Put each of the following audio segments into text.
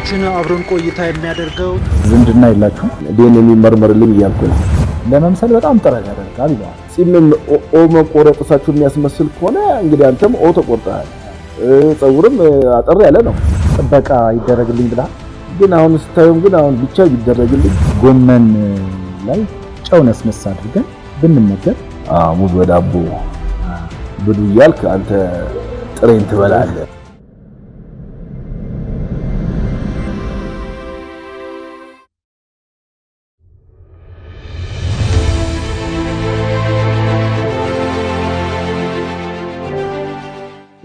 ሰዓታቶችን አብሮን ቆይታ የሚያደርገው ዝምድና የላችሁ ዲኤንኤ የሚመርመርልኝ እያልኩ ነው። ለመምሰል በጣም ጥረት ያደርጋል ይላል። ጺምን ኦ መቆረጥሳችሁ የሚያስመስል ከሆነ እንግዲህ አንተም ኦ ተቆርጠሃል። ጸጉርም አጠር ያለ ነው። ጥበቃ ይደረግልኝ ብለሃል። ግን አሁን ስታዩም ግን አሁን ብቻ ቢደረግልኝ ጎመን ላይ ጨው ነስነስ አድርገን ብንመገብ ሙዝ በዳቦ ብሉ እያልክ አንተ ጥሬን ትበላለህ።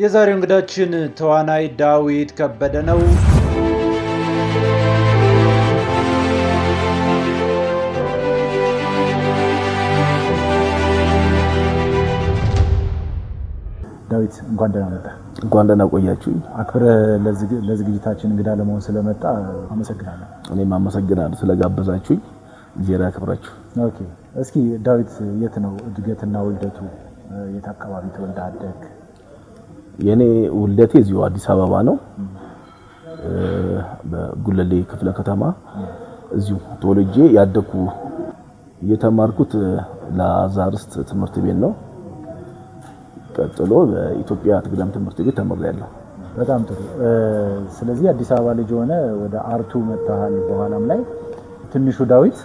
የዛሬው እንግዳችን ተዋናይ ዳዊት ከበደ ነው። ዳዊት እንኳን ደህና መጣ። እንኳን ደህና ቆያችሁኝ። አክብረህ ለዝግጅታችን እንግዳ ለመሆን ስለመጣ አመሰግናለሁ። እኔም አመሰግናለሁ ስለጋበዛችሁኝ። ጊዜ ያክብራችሁ። ኦኬ፣ እስኪ ዳዊት የት ነው እድገትና ውልደቱ? የት አካባቢ ተወልደህ አደግ? የኔ ውልደቴ እዚሁ አዲስ አበባ ነው። በጉለሌ ክፍለ ከተማ እዚሁ ተወልጄ ያደኩ። የተማርኩት ላዛርስት ትምህርት ቤት ነው። ቀጥሎ በኢትዮጵያ ትግዳም ትምህርት ቤት ተመረያለሁ። በጣም ጥሩ። ስለዚህ አዲስ አበባ ልጅ ሆነ ወደ አርቱ መጣሃል። በኋላም ላይ ትንሹ ዳዊት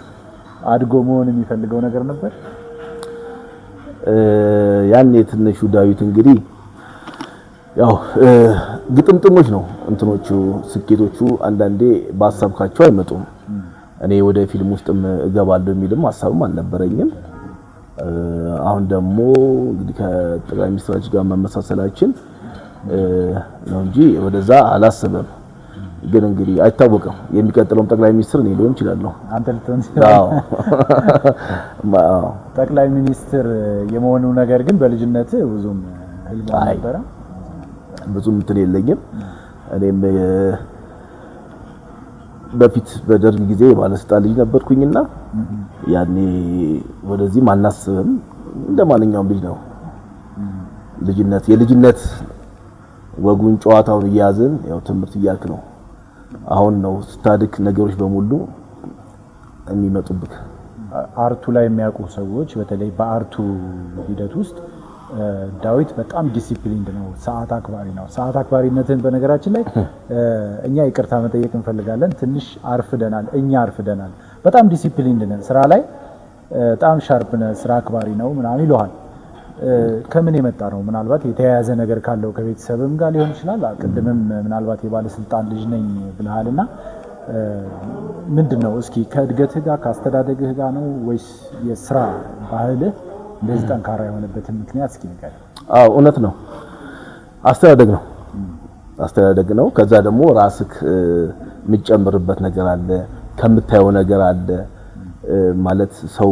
አድጎ መሆን የሚፈልገው ነገር ነበር? ያኔ ትንሹ ዳዊት እንግዲህ ያው ግጥምጥሞች ነው እንትኖቹ ስኬቶቹ አንዳንዴ ባሳብካቸው አይመጡም። እኔ ወደ ፊልም ውስጥም እገባለሁ የሚልም ሐሳብም አልነበረኝም። አሁን ደግሞ እንግዲህ ከጠቅላይ ሚኒስትራችን ጋር መመሳሰላችን ነው እንጂ ወደዛ አላሰበም። ግን እንግዲህ አይታወቅም፣ የሚቀጥለውም ጠቅላይ ሚኒስትር እኔ ሊሆን ይችላል። አንተ ልትሆን ይችላል። ጠቅላይ ሚኒስትር የመሆኑ ነገር ግን በልጅነት ብዙም ህልም አልነበረ? ብዙም እንትን የለኝም። እኔም በፊት በደርግ ጊዜ ባለስልጣን ልጅ ነበርኩኝና ያኔ ወደዚህ ማናስብም እንደማንኛውም ልጅ ነው። የልጅነት ወጉን ጨዋታውን እያያዝን ያው ትምህርት እያልክ ነው። አሁን ነው ስታድክ ነገሮች በሙሉ የሚመጡብክ። አርቱ ላይ የሚያውቁ ሰዎች በተለይ በአርቱ ሂደት ውስጥ ዳዊት በጣም ዲሲፕሊንድ ነው፣ ሰዓት አክባሪ ነው። ሰዓት አክባሪነትን በነገራችን ላይ እኛ ይቅርታ መጠየቅ እንፈልጋለን። ትንሽ አርፍደናል። በጣም ዲሲፕሊንድ ነን፣ ስራ ላይ በጣም ሻርፕ ነን፣ ስራ አክባሪ ነው ምናምን ይለዋል። ከምን የመጣ ነው? ምናልባት የተያያዘ ነገር ካለው ከቤተሰብም ጋር ሊሆን ይችላል። ቅድምም ምናልባት የባለስልጣን ልጅ ነኝ ብለሃልና ምንድነው? እስኪ ከእድገትህ ጋር ከአስተዳደግህ ጋር ነው ወይስ የስራ ባህልህ እንደዚህ ጠንካራ የሆነበትን ምክንያት እስኪ ንገረኝ። እውነት ነው፣ አስተዳደግ ነው። ከዛ ደግሞ ራስክ የምትጨምርበት ነገር አለ፣ ከምታየው ነገር አለ። ማለት ሰው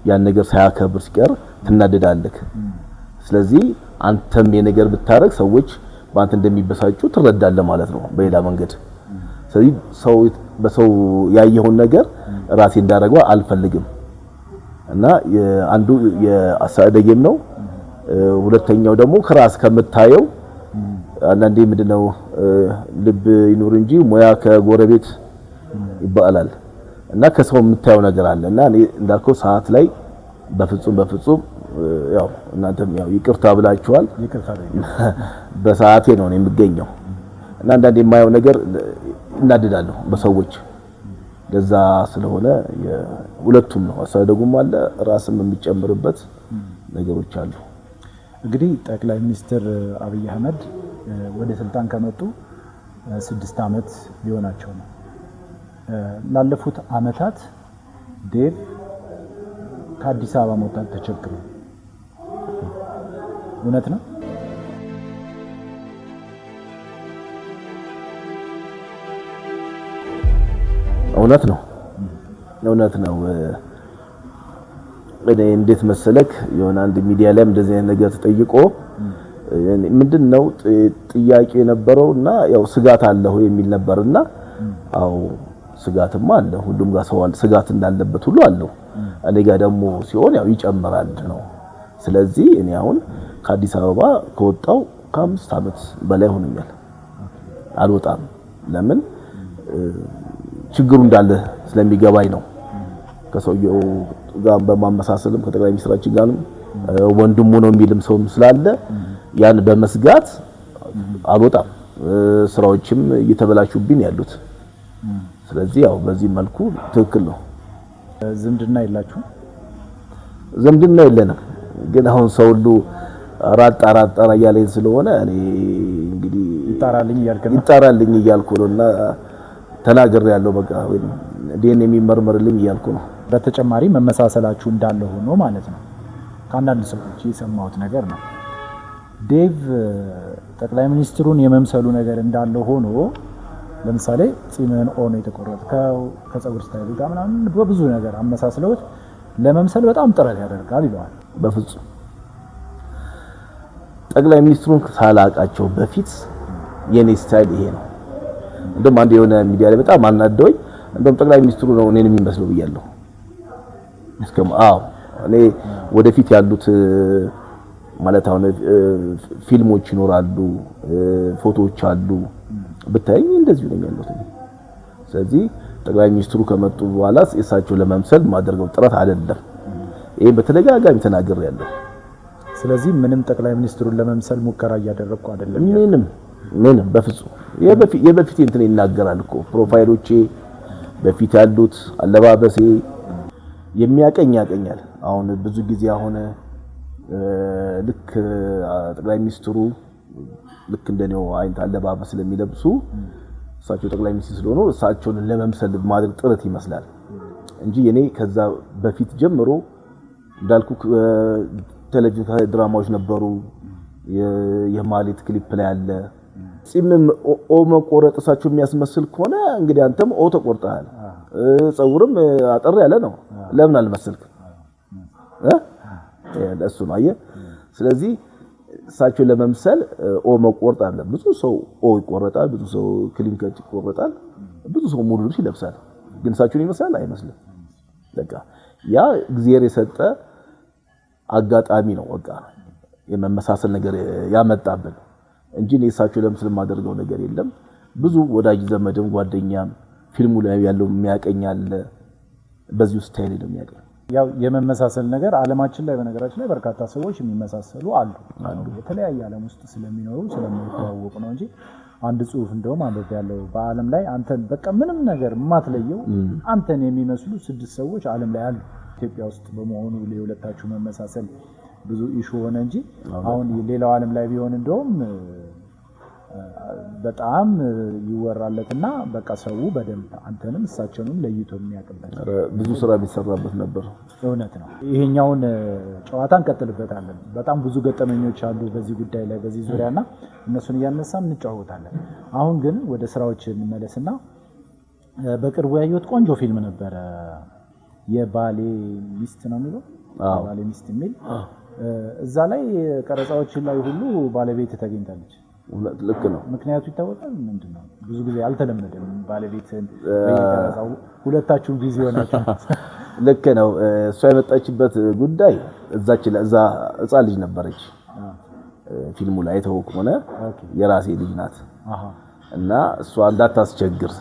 ያን ነገር ሳያከብር ሲቀር ትናደዳለህ። ስለዚህ አንተም የነገር ብታረግ ሰዎች በአንተ እንደሚበሳጩ ትረዳለህ ማለት ነው በሌላ መንገድ። ስለዚህ በሰው ያየውን ነገር ራሴ እንዳደረገው አልፈልግም እና አንዱ የአስተዳደጌም ነው። ሁለተኛው ደግሞ ከራስ ከምታየው አንዳንዴ ምንድነው ልብ ይኑር እንጂ ሙያ ከጎረቤት ይባላል እና ከሰው የምታየው ነገር አለ እና እኔ እንዳልከው ሰዓት ላይ በፍጹም ያው እናንተም ያው ይቅርታ ብላችኋል። በሰዓቴ ነው የምገኘው እና አንዳንዴ የማየው ነገር እናድዳለሁ በሰዎች። ለዛ ስለሆነ ሁለቱም ነው፣ አስተዳደጉም አለ ራስም የሚጨምርበት ነገሮች አሉ። እንግዲህ ጠቅላይ ሚኒስትር አብይ አህመድ ወደ ስልጣን ከመጡ 6 ዓመት ሊሆናቸው ነው። ላለፉት ዓመታት ዴቭ ከአዲስ አበባ መውጣት ተቸግሮ፣ እውነት ነው? እውነት ነው። እኔ እንዴት መሰለክ የሆነ አንድ ሚዲያ ላይ እንደዚህ አይነት ነገር ተጠይቆ ምንድነው ጥያቄ የነበረውና ያው ስጋት አለው የሚል ነበርና አው ስጋትማ አለ፣ ሁሉም ጋር ሰው ስጋት እንዳለበት ሁሉ አለው። እኔ ጋር ደግሞ ሲሆን ያው ይጨምራል ነው። ስለዚህ እኔ አሁን ከአዲስ አበባ ከወጣው ከ5 ዓመት በላይ ሆነኛል። አልወጣም። ለምን ችግሩ እንዳለ ስለሚገባኝ ነው። ከሰውየው ጋር በማመሳሰልም ከጠቅላይ ሚኒስትራችን ጋርም ወንድሙ ነው የሚልም ሰውም ስላለ ያን በመስጋት አልወጣም። ስራዎችም እየተበላሹብኝ ያሉት። ስለዚህ ያው በዚህ መልኩ ትክክል ነው። ዝምድና የላችሁ? ዝምድና የለንም፣ ግን አሁን ሰው ሁሉ ራጣ እያለኝ ስለሆነ እኔ እንግዲህ ይጣራልኝ እያልኩ ነውና ተናግሬያለሁ። በቃ ወይ ዲኤንኤ የሚመርመርልኝ እያልኩ ነው። በተጨማሪ መመሳሰላችሁ እንዳለ ሆኖ ማለት ነው ከአንዳንድ ሰዎች የሰማሁት ነገር ነው። ዴቭ ጠቅላይ ሚኒስትሩን የመምሰሉ ነገር እንዳለ ሆኖ ለምሳሌ ጺምህን ኦን የተቆረጥከው ከፀጉር ስታይል ጋር ምናምን በብዙ ነገር አመሳስለውት ለመምሰል በጣም ጥረት ያደርጋል ይለዋል። በፍጹም ጠቅላይ ሚኒስትሩን ሳላቃቸው በፊት የኔ ስታይል ይሄ ነው። እንደውም አንድ የሆነ ሚዲያ ላይ በጣም አናደውኝ እንደውም ጠቅላይ ሚኒስትሩ ነው እኔን የሚመስለው ብያለሁ። እኔ ወደፊት ያሉት ማለት አሁን ፊልሞች ይኖራሉ፣ ፎቶዎች አሉ፣ ብታይ እንደዚህ ነው ያሉት። ስለዚህ ጠቅላይ ሚኒስትሩ ከመጡ በኋላ እሳቸው ለመምሰል ማድረገው ጥረት አይደለም። ይሄ በተደጋጋሚ ተናግሬያለሁ። ስለዚህ ምንም ጠቅላይ ሚኒስትሩን ለመምሰል ሙከራ እያደረኩ አይደለም። ምንም በፍጹም የበፊት እንትን ይናገራል እኮ ፕሮፋይሎቼ በፊት ያሉት አለባበሴ የሚያቀኝ ያቀኛል። አሁን ብዙ ጊዜ አሁን ልክ ጠቅላይ ሚኒስትሩ ልክ እንደኔው አይነት አለባበስ ስለሚለብሱ እሳቸው ጠቅላይ ሚኒስትር ስለሆኑ እሳቸውን ለመምሰል ማድረግ ጥረት ይመስላል እንጂ እኔ ከዛ በፊት ጀምሮ እንዳልኩ ቴሌቪዥን ድራማዎች ነበሩ። የማሊት ክሊፕ ላይ አለ ጺምም ኦ መቆረጥ እሳቸው የሚያስመስል ከሆነ እንግዲህ አንተም ኦ ተቆርጠሃል። ፀጉርም አጠር ያለ ነው ለምን አልመሰልክ? እሱ ነው አየህ። ስለዚህ እሳቸው ለመምሰል ኦ መቆረጥ አለ። ብዙ ሰው ኦ ይቆረጣል፣ ብዙ ሰው ክሊን ከት ይቆረጣል፣ ብዙ ሰው ሙሉ ልብስ ይለብሳል። ግን እሳቸውን ይመስላል አይመስልም። በቃ ያ እግዚአብሔር የሰጠ አጋጣሚ ነው። በቃ የመመሳሰል ነገር ያመጣብን እንጂ እሳቸው ለምስል ማደርገው ነገር የለም። ብዙ ወዳጅ ዘመድም ጓደኛም ፊልሙ ላይ ያለው የሚያቀኛል በዚህ ስታይል ነው የሚያቀኝ። ያው የመመሳሰል ነገር ዓለማችን ላይ በነገራችን ላይ በርካታ ሰዎች የሚመሳሰሉ አሉ። የተለያየ ዓለም ውስጥ ስለሚኖሩ ስለሚተዋወቁ ነው እንጂ አንድ ጽሑፍ እንደውም አንበብ ያለው በዓለም ላይ አንተን በቃ ምንም ነገር የማትለየው አንተን የሚመስሉ 6 ሰዎች ዓለም ላይ አሉ። ኢትዮጵያ ውስጥ በመሆኑ ለሁለታችሁ መመሳሰል ብዙ ኢሹ ሆነ እንጂ አሁን ሌላው ዓለም ላይ ቢሆን እንደውም በጣም ይወራለትና በቃ ሰው በደንብ አንተንም እሳቸውንም ለይቶ የሚያቀርበት ብዙ ስራ ቢሰራበት ነበር። እውነት ነው። ይሄኛውን ጨዋታ እንቀጥልበታለን። በጣም ብዙ ገጠመኞች አሉ በዚህ ጉዳይ ላይ በዚህ ዙሪያና እነሱን እያነሳን እንጫወታለን። አሁን ግን ወደ ስራዎች እንመለስና በቅርቡ ያየሁት ቆንጆ ፊልም ነበረ። የባሌ ሚስት ነው የሚለው ባሌ ሚስት የሚል እዛ ላይ ቀረጻዎች ላይ ሁሉ ባለቤት ተገኝታለች። ልክ ነው። ምክንያቱ ይታወቃል? ምንድነው? ብዙ ጊዜ አልተለመደም። ባለቤትን በየቀረጻው ሁለታችሁም ቢዚ ሆናችሁ። ልክ ነው። እሷ የመጣችበት ጉዳይ እዛ ሕፃን ልጅ ነበረች። ፊልሙ ላይ አይተው ከሆነ የራሴ ልጅ ናት እና እሷ እንዳታስቸግር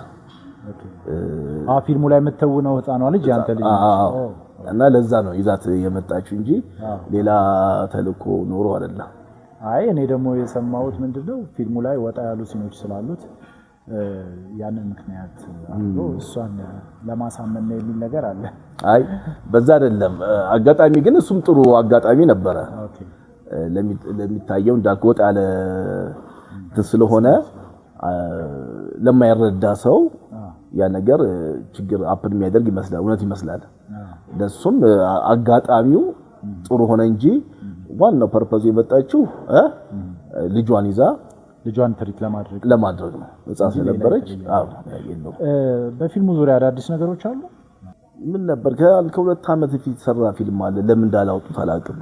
ፊልሙ ላይ የምትተውነው ሕፃኗ ልጅ ያንተ ልጅ እና ለዛ ነው ይዛት የመጣችው እንጂ ሌላ ተልእኮ ኖሮ አይደለም። አይ እኔ ደግሞ የሰማሁት ምንድነው ፊልሙ ላይ ወጣ ያሉ ሲኖች ስላሉት ያንን ምክንያት አድርጎ እሷን ለማሳመን ነው የሚል ነገር አለ። አይ በዛ አይደለም። አጋጣሚ ግን እሱም ጥሩ አጋጣሚ ነበረ። ለሚታየው እንዳልኩ ወጣ ያለ ስለሆነ ለማይረዳ ሰው ያ ነገር ችግር አፕን የሚያደርግ ይመስላል፣ እውነት ይመስላል። ለሱም አጋጣሚው ጥሩ ሆነ እንጂ ዋናው ፐርፐዙ የመጣችው ልጇን ይዛ ልጇን ትሪት ለማድረግ ነው። ህፃን ስለነበረች ያየነው። በፊልሙ ዙሪያ አዳዲስ ነገሮች አሉ። ምን ነበር? ከ2 ዓመት በፊት ሰራ ፊልም አለ። ለምን እንዳላወጡት አላውቅም።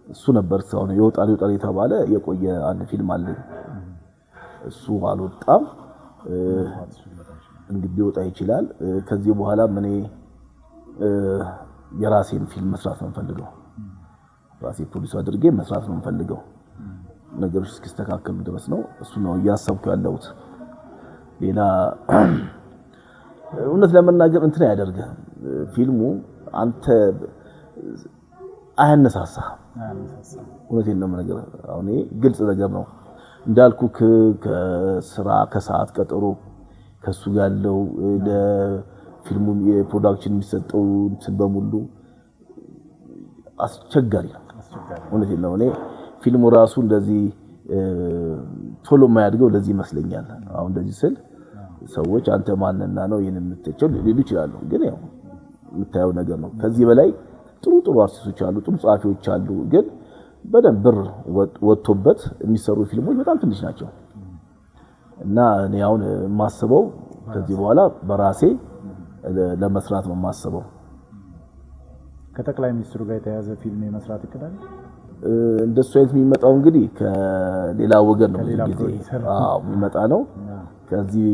እሱ ነበር ሰው ነው ይወጣል የተባለ የቆየ አንድ ፊልም አለ። እሱ አልወጣም። እንግዲህ ሊወጣ ይችላል። ከዚህ በኋላ እኔ የራሴን ፊልም መስራት ነው የምፈልገው። ራሴ ፕሮዲዩስ አድርጌ መስራት ነው የምፈልገው። ነገሮች እስኪስተካከሉ ድረስ ነው። እሱ ነው እያሰብኩ ያለሁት። ሌላ እውነት ለመናገር እንትን ያደርጋል ፊልሙ አንተ አያነሳሳህም። እውነቴን ነው ነገር አሁን ግልጽ ነገር ነው እንዳልኩ ከስራ ከሰዓት ቀጠሮ ከሱ ጋር ያለው ለፊልሙ የፕሮዳክሽን የሚሰጠው እንትን በሙሉ አስቸጋሪ ነው። እውነቴን ነው ፊልሙ ራሱ እንደዚህ ቶሎ የማያድገው ለዚህ ይመስለኛል። አሁን እንደዚህ ስል ሰዎች አንተ ማንነና ነው የምትተቸው ሊሉ ይችላሉ። ግን ያው የምታየው ነገር ነው። ከዚህ በላይ ጥሩ አርቲስቶች አሉ፣ ጥሩ ጻፊዎች አሉ። ግን በደንብ ብር ወጥቶበት የሚሰሩ ፊልሞች በጣም ትንሽ ናቸው። እና እኔ አሁን የማስበው ከዚህ በኋላ በራሴ ለመስራት ነው የማስበው። ከጠቅላይ ሚኒስትሩ ጋር የተያዘ ፊልም የመስራት ይችላል። እንደሱ አይነት የሚመጣው እንግዲህ ከሌላ ወገን ነው የሚመጣ ነው። ከዚህ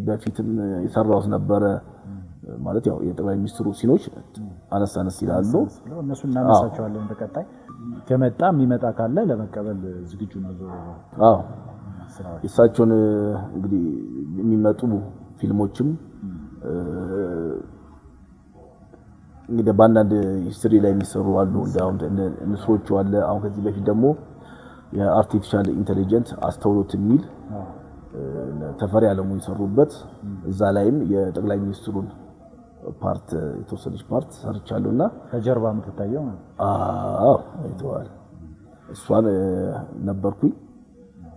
በፊትም የሰራውስ ነበረ ማለት ያው የጠቅላይ ሚኒስትሩ ሲኖች አነሳነስ ይላሉ። እነሱ እናነሳቸዋለን በቀጣይ ከመጣ የሚመጣ ካለ ለመቀበል ዝግጁ ነው። እሳቸውን እንግዲህ የሚመጡ ፊልሞችም እንግዲህ በአንዳንድ ሂስትሪ ላይ የሚሰሩ አሉ እንደ ንስሮቹ አለ። አሁን ከዚህ በፊት ደግሞ የአርቲፊሻል ኢንተለጀንስ አስተውሎት የሚል ተፈሪ አለሙ ይሰሩበት እዛ ላይም የጠቅላይ ሚኒስትሩን ፓርት የተወሰነች ፓርት ሰርቻለሁና ከጀርባ የምትታየው አይተዋል። እሷን ነበርኩኝ።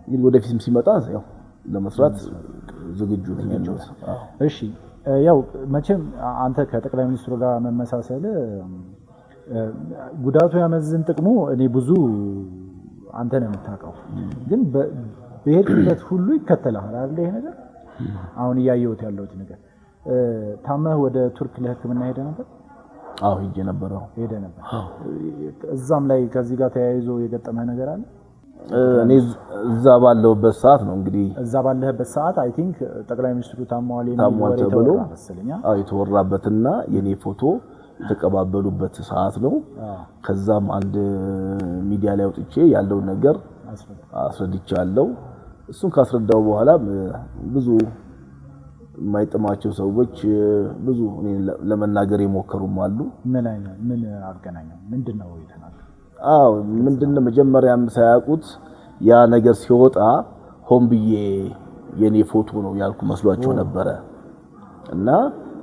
እንግዲህ ወደፊትም ሲመጣ ያው ለመስራት ዝግጁ ነኝ። እሺ ያው መቼም አንተ ከጠቅላይ ሚኒስትሩ ጋር መመሳሰል ጉዳቱ ያመዝን ጥቅሙ እኔ ብዙ አንተ ነው የምታውቀው። ግን በሄድበት ሁሉ ይከተላል አይደል? ይሄ ነገር አሁን ያየሁት ያለውት ነገር ታመህ ወደ ቱርክ ለህክምና ሄደ ነበር? አዎ ሄጄ ነበር። እዛም ላይ ከዚህ ጋር ተያይዞ የገጠመህ ነገር አለ? እኔ እዛ ባለሁበት ሰዓት ነው እንግዲህ እዛ ባለህበት ሰዓት አይ ቲንክ ጠቅላይ ሚኒስትሩ ታሟል ተብሎ የተወራበትና የኔ ፎቶ የተቀባበሉበት ሰዓት ነው። ከዛም አንድ ሚዲያ ላይ ወጥቼ ያለው ነገር አስረድቻለሁ። እሱን ካስረዳው በኋላ ብዙ የማይጥማቸው ሰዎች ብዙ እኔ ለመናገር የሞከሩም አሉ። ምን አገናኘው? ምንድነው የተናገረው? ምንድነው መጀመሪያም ሳያውቁት ያ ነገር ሲወጣ ሆን ብዬ የኔ ፎቶ ነው ያልኩ መስሏቸው ነበረ። እና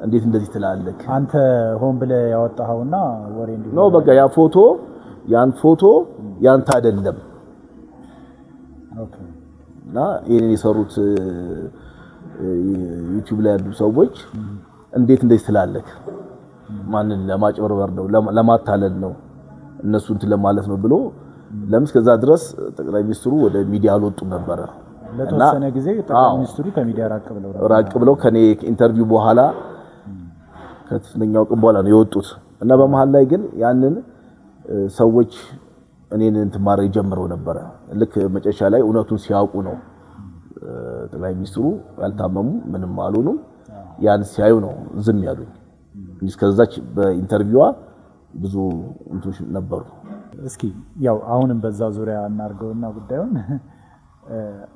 እንዴት እንደዚህ ትላለህ አንተ ሆን ብለህ ያወጣኸውና ወሬ እንዴ ነው? በቃ ያን ፎቶ ያንተ አይደለም። ኦኬ። እና የኔን የሰሩት ዩቲዩብ ላይ ያሉ ሰዎች እንዴት እንደዚህ ትላለህ? ማንን ለማጭበርበር ነው? ለማታለል ነው? እነሱን ለማለት ነው ብሎ ለምስ ከዛ ድረስ ጠቅላይ ሚኒስትሩ ወደ ሚዲያ አልወጡም ነበር። ለተወሰነ ጊዜ ጠቅላይ ሚኒስትሩ ከሚዲያ ራቅ ብለው ከኔ ኢንተርቪው በኋላ ከትንኛው ቀን በኋላ ነው የወጡት። እና በመሃል ላይ ግን ያንን ሰዎች እኔን እንትን ማድረግ ጀምረው ነበር። ልክ መጨረሻ ላይ እውነቱን ሲያውቁ ነው ጠቅላይ ሚኒስትሩ ያልታመሙ ምንም አልሆኑም። ያን ሲያዩ ነው ዝም ያሉኝ። እስከዛች በኢንተርቪዋ ብዙ እንትሽ ነበሩ። እስኪ ያው አሁንም በዛ ዙሪያ እናርገውና ጉዳዩን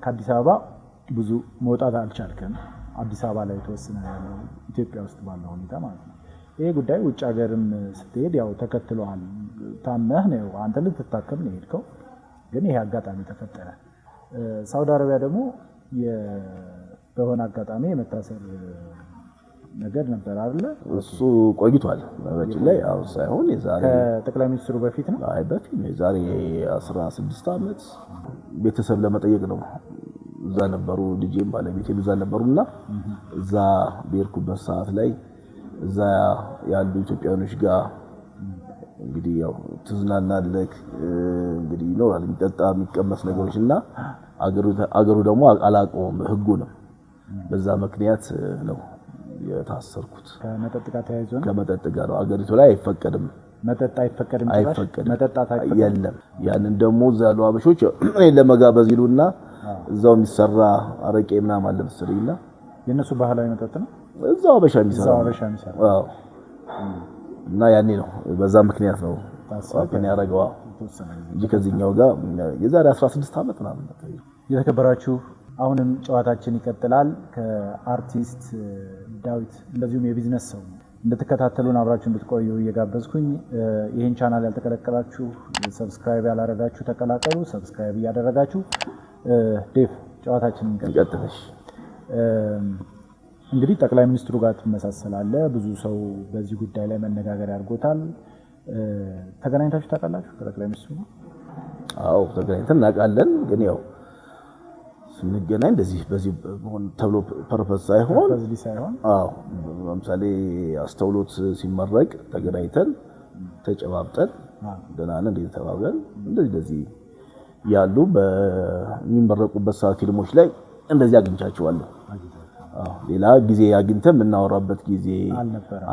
ከአዲስ አበባ ብዙ መውጣት አልቻልከም። አዲስ አበባ ላይ ተወስነ ያለው ኢትዮጵያ ውስጥ ባለው ሁኔታ ማለት ነው። ይሄ ጉዳይ ውጭ ሀገርም ስትሄድ ያው ተከትሏል። ታመህ ነው አንተ ልትታከም ነው የሄድከው፣ ግን ይሄ አጋጣሚ ተፈጠረ። ሳውዲ አረቢያ ደግሞ በሆነ አጋጣሚ የመታሰር ነገር ነበር አይደል? እሱ ቆይቷል። በባችን ላይ ያው ሳይሆን የዛሬ ከጠቅላይ ሚኒስትሩ በፊት ነው። አይ በፊት ነው። የዛሬ 16 ዓመት ቤተሰብ ለመጠየቅ ነው እዛ ነበሩ። ልጄም ባለቤቴም እዛ ነበሩና እዛ በርኩበት ሰዓት ላይ እዛ ያሉ ኢትዮጵያኖች ጋር እንግዲህ ያው ትዝናናለህ እንግዲህ ይኖራል የሚጠጣ የሚቀመስ ነገሮችና አገሩ ደግሞ አላቀውም ህጉንም በዛ ምክንያት ነው የታሰርኩት። ከመጠጥ ጋር ተያይዞ ነው። ከመጠጥ ጋር ነው። አገሪቱ ላይ አይፈቀድም። መጠጥ አይፈቀድም። መጠጣት አይፈቀድም። ያንን ደግሞ እዛ ያሉ አበሾች ለመጋበዝ ይሉና እዛው የሚሰራ አረቄ ምናምን አለ መሰለኝና የነሱ ባህላዊ መጠጥ ነው። እዛው አበሻ የሚሰራ አዎ። እና ያኔ ነው በዛ ምክንያት ነው ታሳከን ያረጋው እንጂ ከዚህኛው ጋር የዛሬ 16 ዓመት ምናምን ነው። የተከበራችሁ አሁንም ጨዋታችን ይቀጥላል ከአርቲስት ዳዊት እንደዚሁም የቢዝነስ ሰው እንድትከታተሉን አብራችሁ እንድትቆዩ እየጋበዝኩኝ ይሄን ቻናል ያልተቀላቀላችሁ ሰብስክራይብ ያላደረጋችሁ ተቀላቀሉ። ሰብስክራይብ እያደረጋችሁ ዴቭ ጨዋታችን ይቀጥላል። እንግዲህ ጠቅላይ ሚኒስትሩ ጋር ተመሳሰላለ። ብዙ ሰው በዚህ ጉዳይ ላይ መነጋገር ያድርጎታል። ተገናኝታችሁ ታውቃላችሁ ከጠቅላይ ሚኒስትሩ? አዎ ተገናኝተን እናውቃለን። ግን ያው ስንገናኝ እንደዚህ በዚህ ተብሎ ፐርፐስ ሳይሆን አዎ ለምሳሌ አስተውሎት ሲመረቅ ተገናኝተን ተጨባብጠን ደህና ነን እንዴ ተባብለን እንደዚህ ያሉ በሚመረቁበት ሰዓት ፊልሞች ላይ እንደዚህ አግኝቻቸዋለሁ። ሌላ ጊዜ አግኝተን የምናወራበት ጊዜ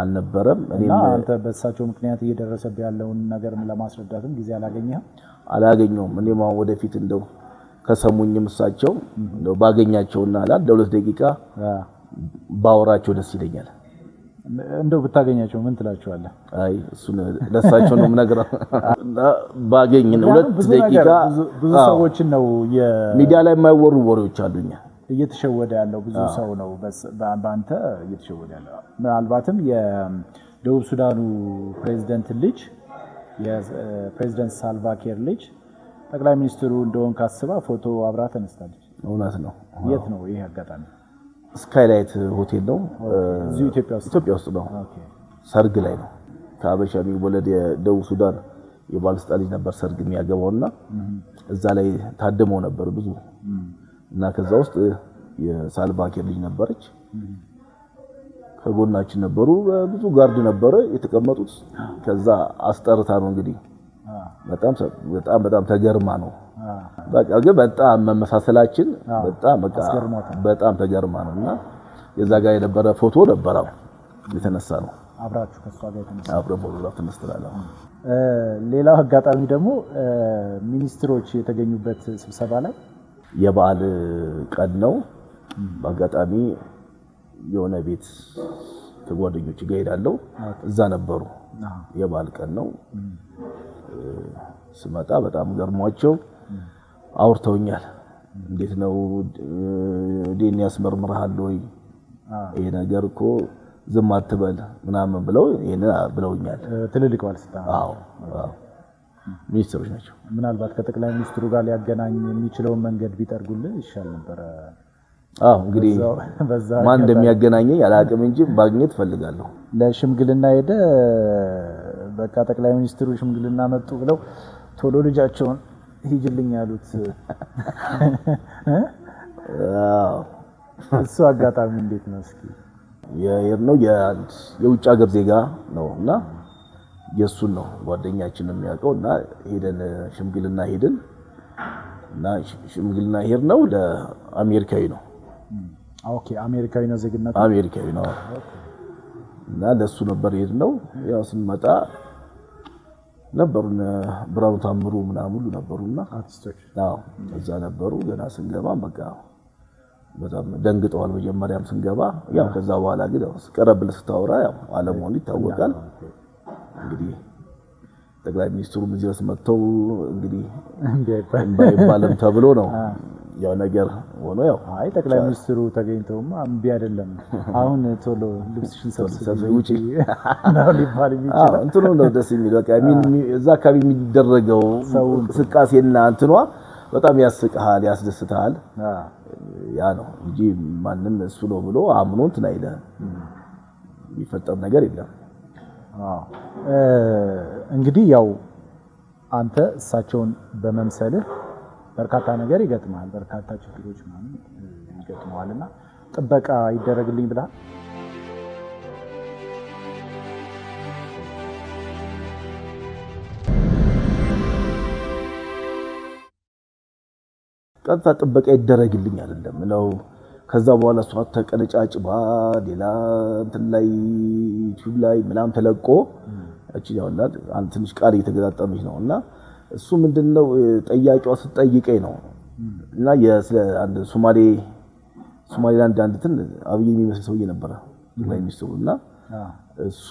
አልነበረም። እኔም አንተ በእሳቸው ምክንያት እየደረሰብህ ያለውን ነገር ለማስረዳትም ጊዜ አላገኘሁም። እኔም ወደፊት እንደው ከሰሙኝም እሳቸው እንደው ባገኛቸውና ለሁለት ደቂቃ ባወራቸው ደስ ይለኛል። እንደው ብታገኛቸው ምን ትላቸዋለህ? አይ እሱን ለእሳቸው ነው የምነግረው። ባገኝ ሁለት ደቂቃ ብዙ ሰዎችን ነው የሚዲያ ላይ የማይወሩ ወሬዎች አሉኛ እየተሸወደ ያለው ብዙ ሰው ነው በአንተ እየተሸወደ ያለው። ምናልባትም የደቡብ ሱዳኑ ፕሬዝዳንት ልጅ የፕሬዝዳንት ሳልቫኪር ልጅ ጠቅላይ ሚኒስትሩ እንደሆን ካስባ ፎቶ አብራ ተነስታለች። እውነት ነው። የት ነው ይሄ አጋጣሚ? ስካይላይት ሆቴል ነው እዚሁ ኢትዮጵያ ውስጥ ነው። ሰርግ ላይ ነው። ከአበሻ የሚወለድ የደቡብ ሱዳን የባለስልጣን ልጅ ነበር ሰርግ የሚያገባውና እዛ ላይ ታድመው ነበር ብዙ እና ከዛ ውስጥ የሳልቫኪር ልጅ ነበረች። ከጎናችን ነበሩ ብዙ ጋርድ ነበረ የተቀመጡት። ከዛ አስጠርታ ነው እንግዲህ በጣም ተገርማ ነው። በቃ ግን በጣም መመሳሰላችን በጣም ተገርማ ነውና የዛ ጋር የነበረ ፎቶ ነበረው የተነሳ ነው። አብራችሁ ከሷ ጋር የተነሳ ፎቶግራፍ ተነስተናል። ሌላው አጋጣሚ ደግሞ ሚኒስትሮች የተገኙበት ስብሰባ ላይ የበዓል ቀን ነው። በአጋጣሚ የሆነ ቤት ከጓደኞች ጋር ሄዳለሁ። እዛ ነበሩ። የበዓል ቀን ነው። ስመጣ በጣም ገርሟቸው አውርተውኛል። እንዴት ነው ዲን ያስመርምራል ወይ ይሄ ነገር እኮ ዝም አትበል ምናምን ብለው ብለውኛል። ትልልቅ ባለስልጣን አዎ ሚኒስትሮች ናቸው። ምናልባት ከጠቅላይ ሚኒስትሩ ጋር ሊያገናኝ የሚችለውን መንገድ ቢጠርጉልህ ይሻል ነበር። እንግዲህ ማን እንደሚያገናኘኝ አላውቅም እንጂ ማግኘት ፈልጋለሁ። ለሽምግልና ሄደ በቃ ጠቅላይ ሚኒስትሩ ሽምግልና መጡ ብለው ቶሎ ልጃቸውን ሂጅልኝ ያሉት እሱ አጋጣሚ እንዴት ነው? እስኪ የየርነው የውጭ ሀገር ዜጋ ነውና የሱን ነው ጓደኛችን የሚያውቀው እና ሄደን ሽምግልና ሄድን እና ሽምግልና ሄድነው ለአሜሪካዊ ነው። ኦኬ አሜሪካዊ ነው ዜግነቱ አሜሪካዊ ነው እና ለሱ ነበር ሄድነው። ያው ስንመጣ ነበሩና ብራውን ታምሩ ምናምን ሁሉ ነበሩና አርቲስቶች እዛ ነበሩ። ገና ስንገባ በቃ በጣም ደንግጠዋል መጀመሪያም ስንገባ። ያው ከዛ በኋላ ግን ቀረብ ብለህ ስታወራ ያው አለመሆኑ ይታወቃል። እንግዲህ ጠቅላይ ሚኒስትሩ እዚህ ድረስ መጥተው እንግዲህ ባይባልም ተብሎ ነው ያው ነገር ሆኖ ያው አይ ጠቅላይ ሚኒስትሩ ተገኝተውማ እምቢ አይደለም አሁን ቶሎ ልብስሽን ሰብስበሽ ውጪ ነው ሊባል የሚችል እንትኑ ነው ደስ የሚል በቃ እዛ አካባቢ የሚደረገው እንቅስቃሴና እንትኗ በጣም ያስቅሃል ያስደስታል። ያ ነው እንጂ ማንም እሱ ነው ብሎ አምኖ እንትን አይደለም የሚፈጠር ነገር የለም። እንግዲህ ያው አንተ እሳቸውን በመምሰልህ በርካታ ነገር ይገጥማል፣ በርካታ ችግሮች ማለት ይገጥማልና ጥበቃ ይደረግልኝ ብለሃል? ቀጥታ ጥበቃ ይደረግልኝ አይደለም ነው። ከዛ በኋላ እሷ ተቀነጫጭባ ሌላ እንትን ላይ ዩቲዩብ ላይ ምናምን ተለቆ እቺ ያውላት አንተ ትንሽ ቃል እየተገጣጠመች ነውና እሱ ምንድነው ጠያቂዋ ስትጠይቀኝ ነው እና የስለ አንድ ሶማሊላንድ አንድ እንትን አብይ የሚመስል ሰውዬ ነበር ጠቅላይ ሚኒስትሩና እሱ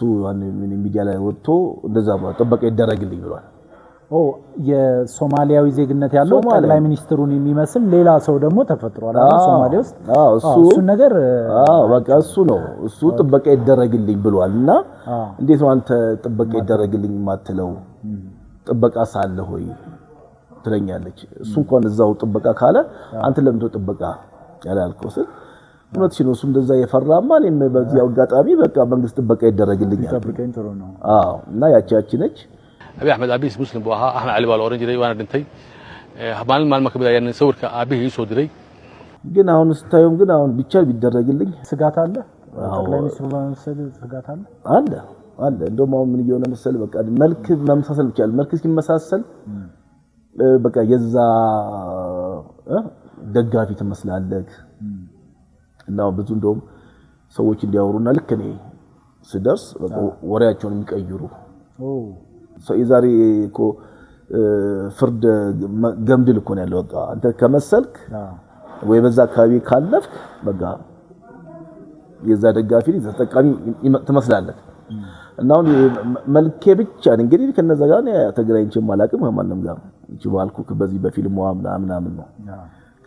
ሚዲያ ላይ ወጥቶ እንደዛ ጥበቃ ይደረግልኝ ብሏል። የሶማሊያዊ ዜግነት ያለው ጠቅላይ ሚኒስትሩን የሚመስል ሌላ ሰው ደግሞ ተፈጥሯል አይደል ሶማሌ ውስጥ እሱ ነገር በቃ እሱ ነው እሱ ጥበቃ ይደረግልኝ ብሏልና እንዴት ነው አንተ ጥበቃ ይደረግልኝ ማትለው ጥበቃ ሳለ ሆይ ትለኛለች እሱ እንኳን እዛው ጥበቃ ካለ አንተ ለምን ጥበቃ ያላልከው ስል እውነት ሲኖር እሱ እንደዛ የፈራማ እኔም በዚህ አጋጣሚ በቃ መንግስት ጥበቃ ይደረግልኛል ተጠብቀኝ ጥሩ ነው እና ያቺ ነች أبي أحمد أبيس مسلم بوها أحمد علي بالأورنج دي وأنا دنتي مال ما كبدا يعني نصور كأبيه يسود دي ግን አሁን ስታዩም ግን አሁን ቢቻል ቢደረግልኝ ስጋት አለ ጠቅላይ ሚኒስትሩ በመሰል ስጋት አለ እንደውም አሁን ምን እየሆነ መሰል በቃ መልክ መመሳሰል ይችላል መልክ ሲመሳሰል በቃ የዛ ደጋፊ ትመስላለህ እና ብዙ እንደውም ሰዎች እንዲያወሩና ልክ እኔ ስደርስ በቃ ወሬያቸውን የሚቀይሩ የዛሬ እኮ ፍርድ ገምድል እኮ ነው ያለው በቃ አንተ ከመሰልክ ወይ በዛ አካባቢ ካለፍክ በቃ የዛ ደጋፊ ተጠቃሚ ትመስላለህ እና አሁን መልኬ ብቻ እንግዲህ ከነዛ ጋር ተገናኝቼ ማላቅም ማንንም ጋር ይችላልኩ በዚህ በፊልም ምናምን ነው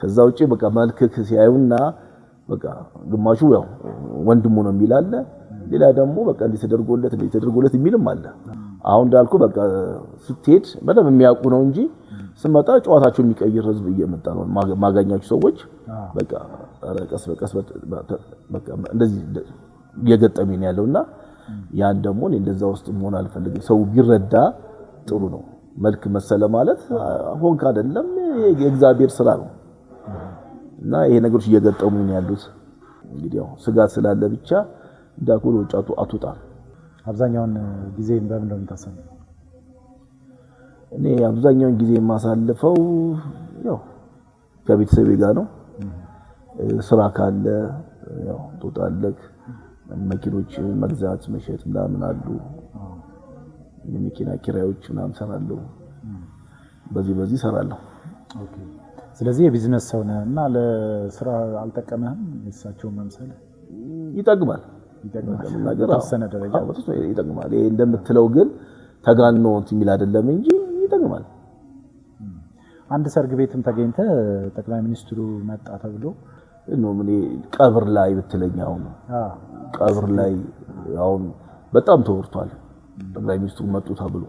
ከዛ ውጪ በቃ መልክክ ሲያዩና በቃ ግማሹ ያው ወንድሙ ነው የሚላለ ሌላ ደግሞ በቃ እንዲተደርጎለት የሚልም አለ አሁን እንዳልኩ በቃ ስትሄድ በደም የሚያውቁ ነው እንጂ ስመጣ ጨዋታቸው የሚቀይር ህዝብ እየመጣ ነው ማጋኛቸው ሰዎች በቃ ቀስ በቀስ በቃ እንደዚህ እየገጠመኝ ነው ያለውና ያን ደግሞ እንደዛ ውስጥ መሆን አልፈልግም ሰው ቢረዳ ጥሩ ነው መልክ መሰለ ማለት ሆንክ አይደለም የእግዚአብሔር ስራ ነው እና ይሄ ነገሮች እየገጠሙኝ ያሉት እንግዲህ ያው ስጋት ስላለ ብቻ እንዳኩል ወጫቱ አትወጣ አብዛኛውን ጊዜ በምን ነው የምታሳልፈው እኔ አብዛኛውን ጊዜ የማሳልፈው ያው ከቤተሰቤ ጋር ነው ስራ ካለ ያው ተጣለክ መኪኖች መግዛት መሸጥ ምናምን አሉ የመኪና ኪራዮች ምናምን ሰራለሁ በዚህ ሰራለሁ ኦኬ ስለዚህ የቢዝነስ ሰው ነህና ለስራ አልጠቀመህም እሳቸው መምሰል ይጠቅማል ነገር ተሰነ ደረጃ ይጠቅማል ይሄ እንደምትለው ግን ተጋኖ የሚል አይደለም እንጂ ይጠቅማል አንድ ሰርግ ቤትም ተገኝተ ጠቅላይ ሚኒስትሩ መጣ ተብሎ ነው ምን ቀብር ላይ ብትለኛው ነው ቀብር ላይ አሁን በጣም ተወርቷል ጠቅላይ ሚኒስትሩ መጡ ተብሎ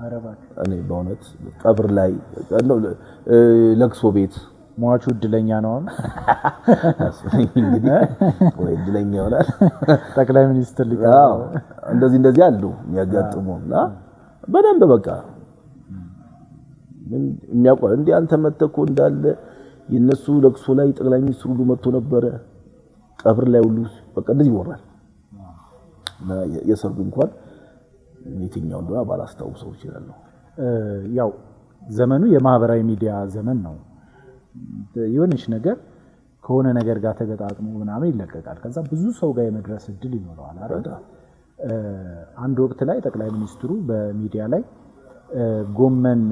አረባክ እኔ በእውነት ቀብር ላይ ለቅሶ ቤት ሟቹ እድለኛ ነው እንግዲህ ወይ እድለኛ ይሆናል ጠቅላይ ሚኒስትር ሊቀርብ እንደዚህ አሉ የሚያጋጥሙና በደንብ በቃ ምን የሚያውቀው እንዴ አንተ መተኮ እንዳለ የነሱ ለቅሶ ላይ ጠቅላይ ሚኒስትሩ ሁሉ መጥቶ ነበረ ቀብር ላይ ሁሉ በቃ እንደዚህ ይወራል እና የሰርጉ እንኳን የትኛው እንደሆነ ባላስታውሰው ይችላል ያው ዘመኑ የማህበራዊ ሚዲያ ዘመን ነው የሆነች ነገር ከሆነ ነገር ጋር ተገጣጥሞ ምናምን ይለቀቃል ከዛ ብዙ ሰው ጋር የመድረስ እድል ይኖረዋል አይደል አንድ ወቅት ላይ ጠቅላይ ሚኒስትሩ በሚዲያ ላይ ጎመን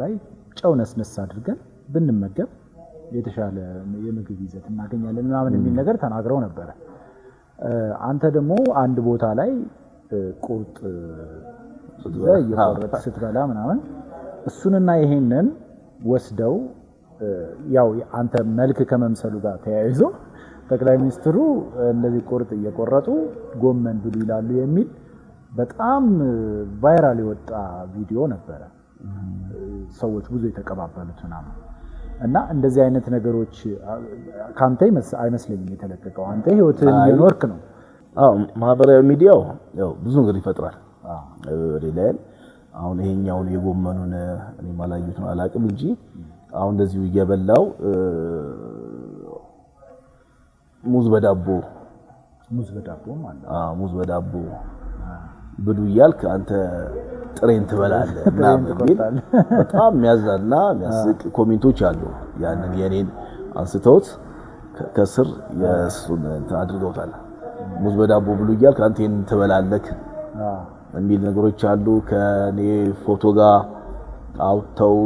ላይ ጨው ነስነስ አድርገን ብንመገብ የተሻለ የምግብ ይዘት እናገኛለን ምናምን የሚል ነገር ተናግረው ነበር አንተ ደግሞ አንድ ቦታ ላይ ቁርጥ ስትበላ ምናምን እሱንና ይሄንን ወስደው ያው አንተ መልክ ከመምሰሉ ጋር ተያይዞ ጠቅላይ ሚኒስትሩ እንደዚህ ቁርጥ እየቆረጡ ጎመን ብሉ ይላሉ የሚል በጣም ቫይራል የወጣ ቪዲዮ ነበር ሰዎች ብዙ የተቀባበሉት እና እንደዚህ አይነት ነገሮች ካንተ አይመስልኝም የተለቀቀው አንተ ህይወትን እየኖርክ ነው ማህበራዊ ሚዲያው ያው ብዙ ነገር ይፈጥራል ሌላን አሁን ይሄኛውን የጎመኑን እኔ ማላዩት ነው አላቅም እንጂ አሁን እንደዚህ እየበላው ሙዝ በዳቦ ማለት ሙዝ በዳቦ ብሉ ይያልክ አንተ ጥሬን ትበላለህ እና በጣም የሚያዝናና የሚያስቅ ኮሜንቶች አሉ ያንን የኔን አንስተውት ከስር የሱን አድርገውታል ሙዝ በዳቦ ብሉ ይያልክ አንተ ይሄን ትበላለህ የሚል ነገሮች አሉ ከኔ ፎቶ ጋር አውጥተው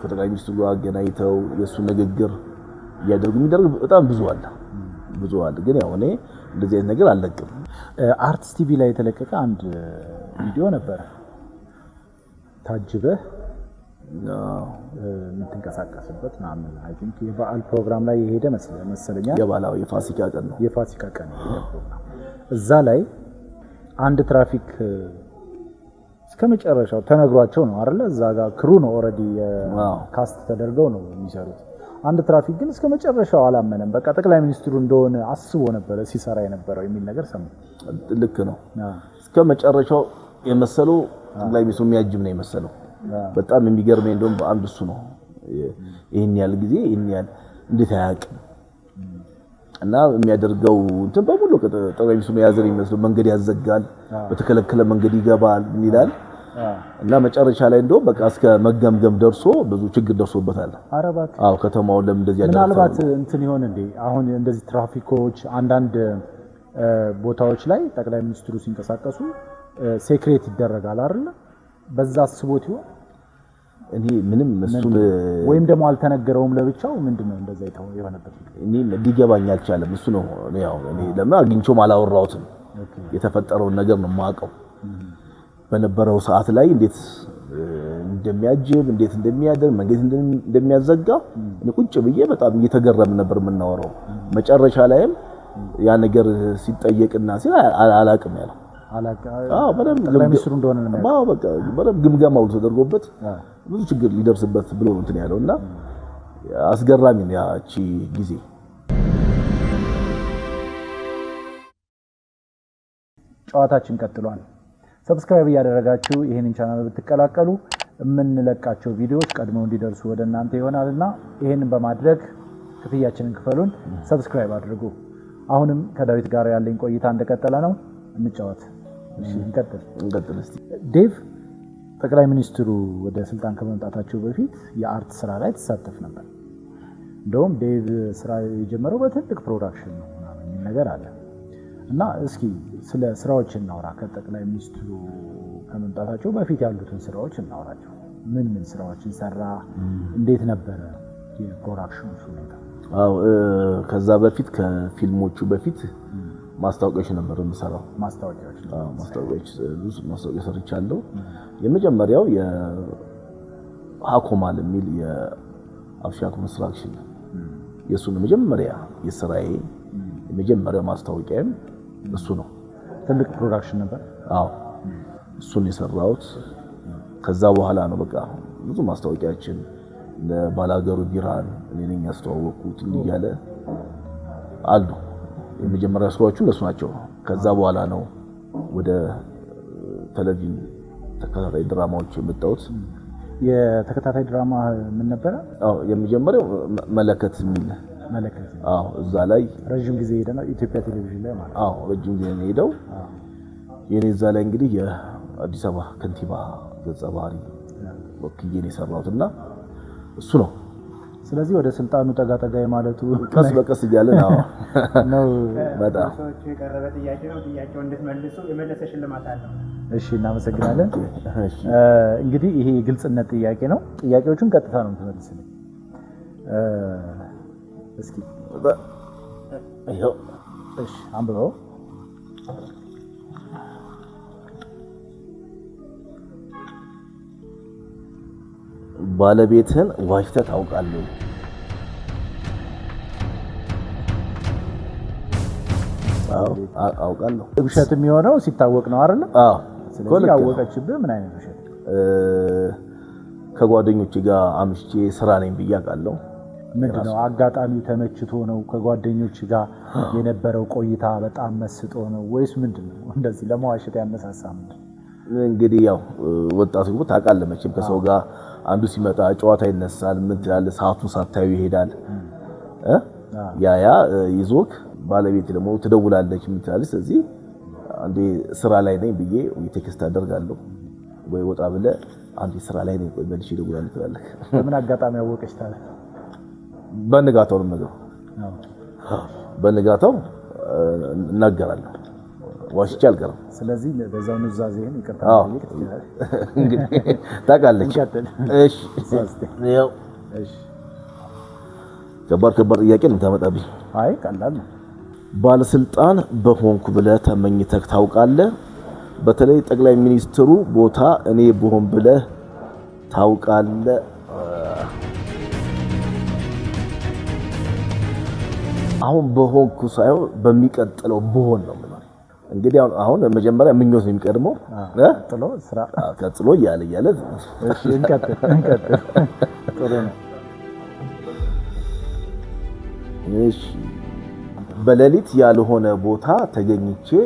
ከጠቅላይ ሚኒስትሩ ጋር አገናኝተው የሱ ንግግር የሚደረግ በጣም ብዙ አለ ግን ያው እኔ እንደዚህ አይነት ነገር አልለቅም አርትስ ቲቪ ላይ የተለቀቀ አንድ ቪዲዮ ነበር ታጅበህ የምትንቀሳቀስበት ምናምን አይ ቲንክ የበዓል ፕሮግራም ላይ የሄደ መሰለኛል። የባላው የፋሲካ ቀን ነው። የፋሲካ ቀን ፕሮግራም እዛ ላይ አንድ ትራፊክ እስከመጨረሻው ተነግሯቸው ነው አይደለ? እዛ ጋር ክሩ ነው ኦሬዲ ካስት ተደርገው ነው የሚሰሩት። አንድ ትራፊክ ግን እስከመጨረሻው አላመነም። በቃ ጠቅላይ ሚኒስትሩ እንደሆነ አስቦ ነበር ሲሰራ የነበረው የሚል ነገር ሰማሁ። ልክ ነው። እስከመጨረሻው የመሰለው ጠቅላይ ሚኒስትሩ የሚያጅብ ነው የመሰለው። በጣም የሚገርመኝ እንደውም በአንድ እሱ ነው ይሄን ያህል ጊዜ ይሄን ያህል እንዴት አያውቅም እና የሚያደርገው እንትን በሙሉ ጠቅላይ ሚኒስትሩ ያዘር ይመስለው መንገድ ያዘጋል፣ በተከለከለ መንገድ ይገባል ይላል እና መጨረሻ ላይ እንደውም በቃ እስከ መገምገም ደርሶ ብዙ ችግር ደርሶበታል። አረባት ከተማውን ለምን እንደዚህ ያደረገ ምናልባት እንትን ይሆን እንዴ? አሁን እንደዚህ ትራፊኮች አንዳንድ ቦታዎች ላይ ጠቅላይ ሚኒስትሩ ሲንቀሳቀሱ ሴክሬት ይደረጋል አይደል? በዛ አስቦት ይሆን? እኔ ምንም እሱን ወይም ደግሞ አልተነገረውም ለብቻው ምንድነው እንደዛ የሆነበት? እኔ ሊገባኝ አልቻለም። እሱ ነው እኔ ለምን አግኝቼውም አላወራሁትም። የተፈጠረውን ነገር ነው የማውቀው። በነበረው ሰዓት ላይ እንዴት እንደሚያጅብ እንዴት እንደሚያደርግ መንገድ እንደሚያዘጋ እኔ ቁጭ ብዬ በጣም እየተገረም ነበር የምናወራው። መጨረሻ ላይም ያ ነገር ሲጠየቅና ሲል አላቅም ያለው በደንብ ጠቅላይ ሚኒስትሩ እንደሆነ ነው በቃ በደንብ ግምገማው ተደርጎበት ብዙ ችግር ሊደርስበት ብሎ ነው እንትን ያለውና አስገራሚ ነው ያቺ ጊዜ። ጨዋታችን ቀጥሏል። ሰብስክራይብ እያደረጋችሁ ይሄንን ቻናል ብትቀላቀሉ የምንለቃቸው ቪዲዮዎች ቀድመው እንዲደርሱ ወደ እናንተ ይሆናልና ይሄንን በማድረግ ክፍያችንን ክፈሉን። ሰብስክራይብ አድርጉ። አሁንም ከዳዊት ጋር ያለኝ ቆይታ እንደቀጠለ ነው። እንጫወት። እሺ እንቀጥል እስቲ። ዴቭ ጠቅላይ ሚኒስትሩ ወደ ስልጣን ከመምጣታቸው በፊት የአርት ስራ ላይ ተሳተፍ ነበር። እንደውም ዴቭ ስራ የጀመረው በትልቅ ፕሮዳክሽን ነው የሚል ነገር አለ እና እስኪ ስለ ስራዎች እናውራ። ከጠቅላይ ሚኒስትሩ ከመምጣታቸው በፊት ያሉትን ስራዎች እናውራቸው። ምን ስራዎችን ሰራ? እንዴት ነበረ የፕሮዳክሽኑ ሁኔታ? ከዛ በፊት ከፊልሞቹ በፊት ማስታወቂያዎች ነበር የምሰራው። ማስታወቂያዎች ብዙ ማስታወቂያ ሰርቻለሁ። የመጀመሪያው የሃኮማል የሚል የአፍሻ ኮንስትራክሽን የሱ ነው መጀመሪያ የስራዬ የመጀመሪያው ማስታወቂያም እሱ ነው። ትልቅ ፕሮዳክሽን ነበር። እሱን የሰራሁት። ከዛ በኋላ ነው በቃ ብዙ ማስታወቂያችን ለባላገሩ ቢራን እኔ ነኝ ያስተዋወቅኩት እንዲያለ አሉ። የመጀመሪያ ስራዎቹ እነሱ ናቸው። ከዛ በኋላ ነው ወደ ቴሌቪዥን ተከታታይ ድራማዎች የመጣሁት። የተከታታይ ድራማ ምን ነበረ? የመጀመሪያው መለከት የሚል መለከት። እዛ ላይ ረጅም ጊዜ ሄደና ኢትዮጵያ ቴሌቪዥን ላይ ማለት ነው። ረጅም ጊዜ ነው ሄደው። የኔ እዛ ላይ እንግዲህ የአዲስ አበባ ከንቲባ ገጸ ባህሪ ወክዬ ነው የሰራሁትና እሱ ነው። ስለዚህ ወደ ስልጣኑ ጠጋ የማለቱ ቀስ በቀስ እያለ ነው። በጣም ሰዎች የቀረበ ጥያቄ ነው። ጥያቄው እንድትመልሱ የመለሰ ሽልማት አለው። እሺ፣ እናመሰግናለን። እንግዲህ ይሄ የግልጽነት ጥያቄ ነው። ጥያቄዎቹን ቀጥታ ነው የምትመልስልኝ። እስኪ ይሄው እሺ፣ አንብበው። ባለቤትህን ዋሽተህ ታውቃለህ? አውቃለሁ። ውሸት የሚሆነው ሲታወቅ ነው አይደል? ስለዚህ ያወቀችብህ ምን አይነት ውሸት? ከጓደኞቼ ጋር አምሽቼ ስራ ነኝ ብዬ አውቃለሁ። ምንድነው አጋጣሚው? ተመችቶ ነው? ከጓደኞች ጋር የነበረው ቆይታ በጣም መስጦ ነው ወይስ ምንድነው እንደዚህ ለመዋሸት ያነሳሳ? እንግዲህ ያው ወጣቱ ታውቃለህ መቼም ከሰው ጋር አንዱ ሲመጣ ጨዋታ ይነሳል። ምን ትላለህ? ሰዓቱን ሳታዩ ይሄዳል። ያ ይዞክ ባለቤት ደግሞ ትደውላለች። ምን ትላለች? ስለዚህ አንዴ ስራ ላይ ነኝ ብዬ ቴክስት አደርጋለሁ ወይ ወጣ ብለህ አንዴ ስራ ላይ ነኝ ቆይ መልሼ እደውላለሁ ትላለህ። በምን አጋጣሚ ያወቀች ታዲያ? በንጋታው ነው በንጋታው እናገራለሁ። ዋሽቼ አልቀርም። ስለዚህ በዛው ኑዛዜን ይቅርታ ማለት ይችላል። እንግዲህ ታውቃለች። እሺ ያው እሺ፣ ከባድ ጥያቄ ነው የምታመጣብኝ። አይ ቀላል ነው። ባለስልጣን በሆንኩ ብለህ ተመኝተህ ታውቃለህ? በተለይ ጠቅላይ ሚኒስትሩ ቦታ እኔ ብሆን ብለህ ታውቃለህ? አሁን በሆንኩ ሳይሆን በሚቀጥለው በሆን ነው ማለት። እንግዲህ አሁን መጀመሪያ ምኞት ነው የሚቀድመው ጥሎ ስራ ቀጥሎ እያለ እሺ እንቀጥል ጥሩ ነው። እሺ በሌሊት ያልሆነ ቦታ ተገኝተህ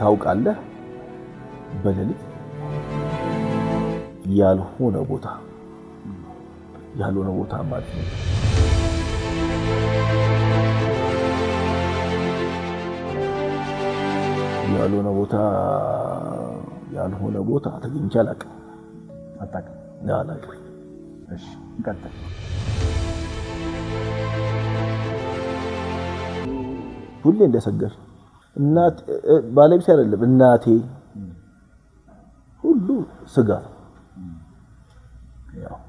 ታውቃለህ? በሌሊት ያልሆነ ቦታ ማለት ነው። ያልሆነ ቦታ ተገኝቼ አላውቅም። አላውቅም። እሺ እንቀጥል። ሁሌ እንደሰገር እናት ባለቤት አይደለም እናቴ ሁሉ ስጋት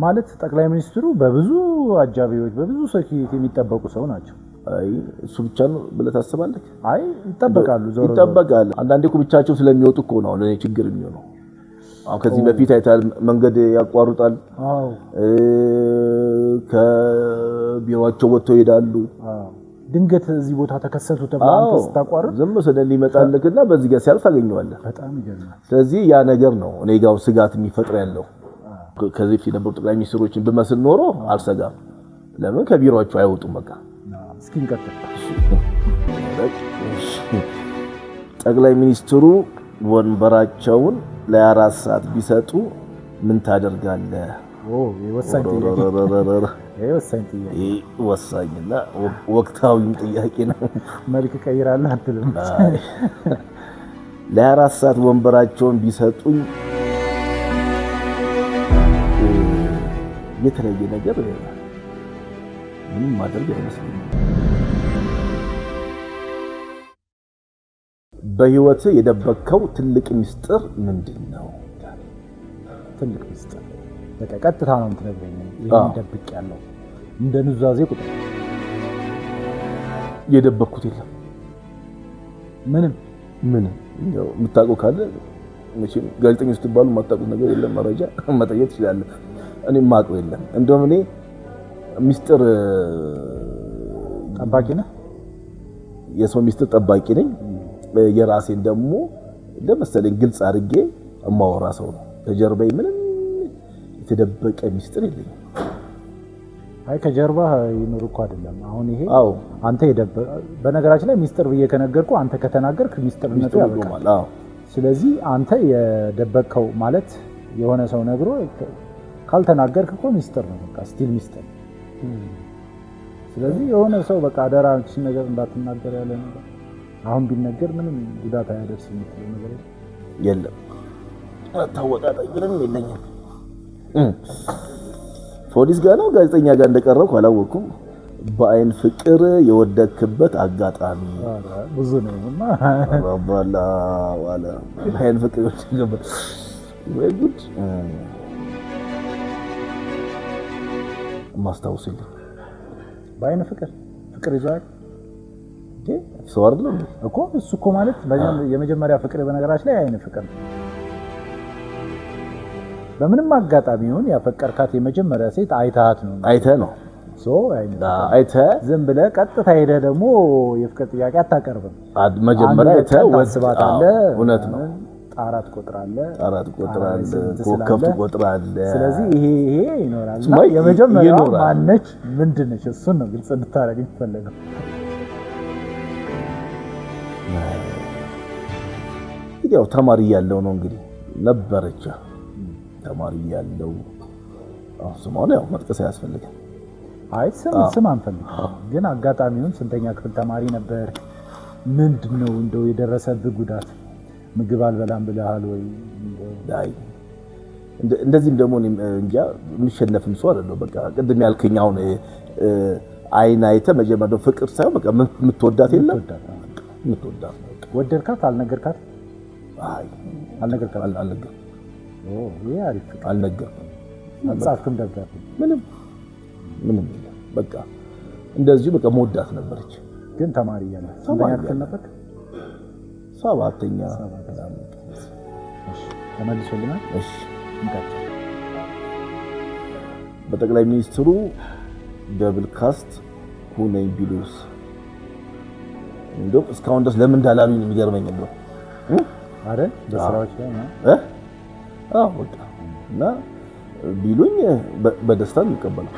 ማለት ጠቅላይ ሚኒስትሩ በብዙ አጃቢዎች በብዙ ሴኩሪቲ የሚጠበቁ ሰው ናቸው። አይ እሱ ብቻ ነው ብለህ ታስባለህ? አይ ይጠበቃሉ። ዞሮ ይጠበቃሉ። አንዳንዴ እኮ ብቻቸው ስለሚወጡ እኮ ነው ለኔ ችግር የሚሆነው። አሁን ከዚህ በፊት አይታል መንገድ ያቋርጣል። ከቢሮአቸው ወጥተው ይሄዳሉ። ድንገት እዚህ ቦታ ተከሰቱ ተብሎ አንተ ስታቋርጥ ዝም ስለል ይመጣልክና በዚህ ጋር ሲያልፍ አገኘዋለህ። በጣም ይገርማል። ስለዚህ ያ ነገር ነው እኔ ጋር ስጋት የሚፈጥር ያለው። ከዚህ ፊት ነበር ጠቅላይ ሚኒስትሮችን በመስል ኖሮ አልሰጋም። ለምን ከቢሮአቸው አይወጡም። በቃ እስኪ እንቀጥል። ጠቅላይ ሚኒስትሩ ወንበራቸውን ለ4 ሰዓት ቢሰጡ ምን ታደርጋለህ? ወሳኝና ወቅታዊ ጥያቄ ነው። መልክ ቀይራለህ አትልም? ለ4 ሰዓት ወንበራቸውን ቢሰጡኝ የተለየ ነገር ምንም ማድረግ አይመስለኝም። በህይወት የደበከው ትልቅ ሚስጥር ምንድነው? ትልቅ ሚስጥር በቃ ቀጥታ ነው የምትነግረኝ። ይሄን ደብቅ ያለው እንደ ኑዛዜ ቁጥር የደበኩት የለም። ምንም እንደው የምታውቀው ካለ መቼም ጋዜጠኞች ስትባሉ የማታውቁት ነገር የለም። መረጃ መጠየቅ ትችላለህ። እኔ የማውቀው የለም። እንደውም እኔ ሚስጥር ጠባቂ ነህ? የሰው ሚስጥር ጠባቂ ነኝ። የራሴን ደግሞ ለምሳሌ ግልጽ አድርጌ እማወራ ሰው ነው። ከጀርባዬ ምንም የተደበቀ ሚስጥር የለኝም። አይ ከጀርባ ይኖር እኮ አይደለም። አሁን ይሄ አንተ በነገራችን ላይ ሚስጥር ብዬ ከነገርኩ አንተ ከተናገርክ ሚስጥርነቱ ያበቃል። ስለዚህ አንተ የደበቀው ማለት የሆነ ሰው ነግሮ ካልተናገርክ እኮ ሚስጥር ነው። በቃ ስቲል ሚስጥር። ስለዚህ የሆነ ሰው በቃ አደራች ነገር እንዳትናገር ያለ ነገር አሁን ቢነገር ምንም ጉዳት አያደርስም የሚለው ነገር የለም። አታወጣጣኝ ምንም የለኝም። ፖሊስ ጋር ነው ጋዜጠኛ ጋር እንደቀረብኩ አላወኩም። በአይን ፍቅር የወደክበት አጋጣሚ ብዙ ነውና ረባላ ዋላ በአይን ፍቅር የወደክበት ወይ ጉድ ማስታወስልኝ። በአይን ፍቅር ይዟል ሰው አይደለም እኮ እሱ እኮ ማለት የመጀመሪያ ፍቅር በነገራችን ላይ አይን ፍቅር ነው። በምንም አጋጣሚ ይሁን ያፈቀርካት የመጀመሪያ ሴት አይተሃት ነው አይተህ ዝም ብለህ ቀጥታ ሄደህ ደግሞ የፍቅር ጥያቄ አታቀርብም። መጀመሪያ አይተህ ወስባታለህ። እውነት ነው። አራት ትቆጥራለህ፣ ኮከብ ትቆጥራለህ። ስለዚህ ይሄ ይኖራል። የመጀመሪያው ማነች ምንድን ነች? እሱን ነው ግልጽ እንድታረግ የሚፈለገው። ያው ተማሪ ያለው ነው እንግዲህ ነበረች ተማሪ ያለው ስሟን ያው መጥቀስ ያስፈልጋል። አይ ስም አንፈልግም፣ ግን አጋጣሚውን ስንተኛ ክፍል ተማሪ ነበር? ምንድነው እንደው የደረሰብህ ጉዳት? ምግብ አልበላም ብለሃል ወይ? አይ እንደዚህም ደግሞ እንጃ የሚሸነፍም ሰው አይደለም። በቃ ቅድም ያልከኝ አሁን አይን አይተህ መጀመሪያ ፍቅር ሳይሆን በቃ የምትወዳት የለም የምትወዳት ወደድካት? አልነገርካት? አይ አልነገርኩም። ይሄ አሪፍ ፍቅር አልነገርኩም። አልጻፍክም ደብዳቤ? ምንም የለም። በቃ እንደዚሁ በቃ መወዳት ነበረች። ግን ተማሪ እያለህ ስንተኛ ክፍል ነበር? ሰባተኛ ተመልሶልናል። እሺ እንቀጥል። በጠቅላይ ሚኒስትሩ ደብል ካስት ሁነኝ ቢሉስ እንደው እስካሁን ድረስ ለምን እንዳላሉኝ የሚገርመኝ ነው አይደል? በስራዎች ላይ ነው በቃ እና ቢሉኝ በደስታ የሚቀበለው